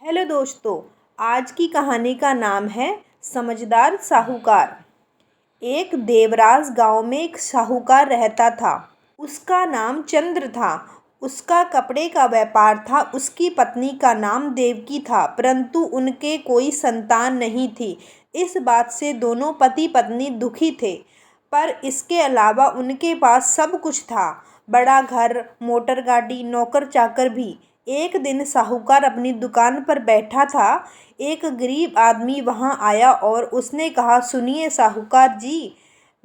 Hello दोस्तों, आज की कहानी का नाम है समझदार साहूकार। एक देवराज गांव में एक साहूकार रहता था। उसका नाम चंद्र था। उसका कपड़े का व्यापार था। उसकी पत्नी का नाम देवकी था, परंतु उनके कोई संतान नहीं थी। इस बात से दोनों पति पत्नी दुखी थे। पर इसके अलावा उनके पास सब कुछ था, बड़ा घर, मोटर गाड़ी, नौकर चाकर भी। एक दिन साहूकार अपनी दुकान पर बैठा था। एक गरीब आदमी वहां आया और उसने कहा, सुनिए साहूकार जी,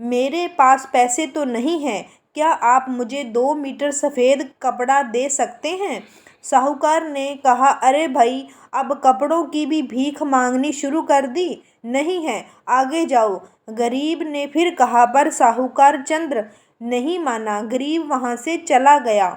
मेरे पास पैसे तो नहीं हैं, क्या आप मुझे 2 मीटर सफ़ेद कपड़ा दे सकते हैं? साहूकार ने कहा, अरे भाई, अब कपड़ों की भी भीख मांगनी शुरू कर दी? नहीं है, आगे जाओ। गरीब ने फिर कहा, पर साहूकार चंद्र नहीं माना। गरीब वहां से चला गया।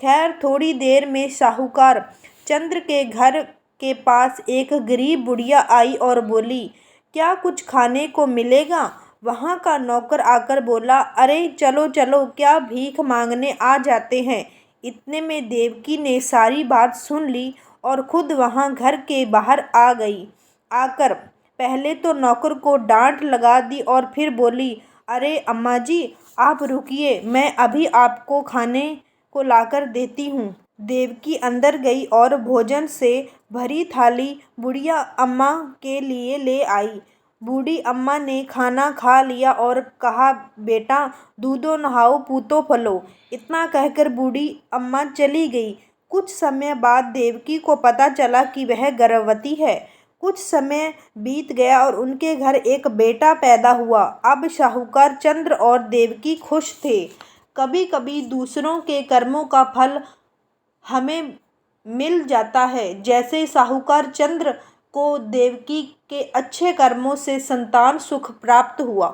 खैर, थोड़ी देर में साहूकार चंद्र के घर के पास एक गरीब बुढ़िया आई और बोली, क्या कुछ खाने को मिलेगा? वहाँ का नौकर आकर बोला, अरे चलो चलो, क्या भीख मांगने आ जाते हैं। इतने में देवकी ने सारी बात सुन ली और खुद वहाँ घर के बाहर आ गई। आकर पहले तो नौकर को डांट लगा दी और फिर बोली, अरे अम्मा जी, आप रुकिए, मैं अभी आपको खाने को लाकर देती हूँ। देवकी अंदर गई और भोजन से भरी थाली बुढ़िया अम्मा के लिए ले आई। बूढ़ी अम्मा ने खाना खा लिया और कहा, बेटा, दूधो नहाओ, पूतो फलो। इतना कहकर बूढ़ी अम्मा चली गई। कुछ समय बाद देवकी को पता चला कि वह गर्भवती है। कुछ समय बीत गया और उनके घर एक बेटा पैदा हुआ। अब साहूकार चंद्र और देवकी खुश थे। कभी कभी दूसरों के कर्मों का फल हमें मिल जाता है, जैसे साहूकार चंद्र को देवकी के अच्छे कर्मों से संतान सुख प्राप्त हुआ।